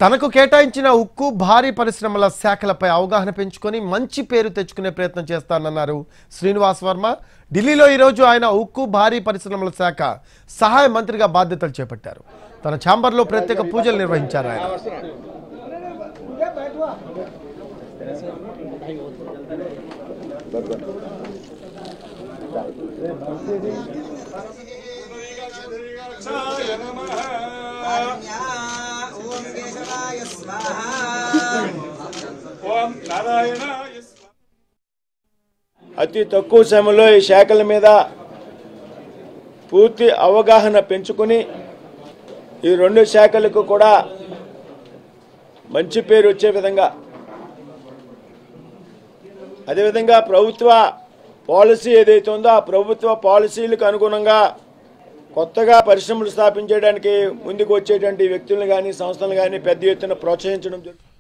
తనకు కేటాయించిన ఉక్కు భారీ పరిశ్రమల శాఖలపై అవగాహన పెంచుకొని మంచి పేరు తెచ్చుకునే ప్రయత్నం చేస్తానన్నారు శ్రీనివాస్ వర్మ. ఢిల్లీలో ఈ రోజు ఆయన ఉక్కు భారీ పరిశ్రమల శాఖ సహాయ మంత్రిగా బాధ్యతలు చేపట్టారు. తన ఛాంబర్లో ప్రత్యేక పూజలు నిర్వహించారు ఆయన. అతి తక్కువ సమయంలో ఈ శాఖల మీద పూర్తి అవగాహన పెంచుకుని ఈ రెండు శాఖలకు కూడా మంచి పేరు వచ్చే విధంగా, అదేవిధంగా ప్రభుత్వ పాలసీ ఏదైతే ఉందో ఆ ప్రభుత్వ పాలసీలకు అనుగుణంగా కొత్తగా పరిశ్రమలు స్థాపించడానికి ముందుకు వచ్చేటువంటి వ్యక్తులను కానీ సంస్థలను కానీ పెద్ద ఎత్తున ప్రోత్సహించడం జరుగుతుంది.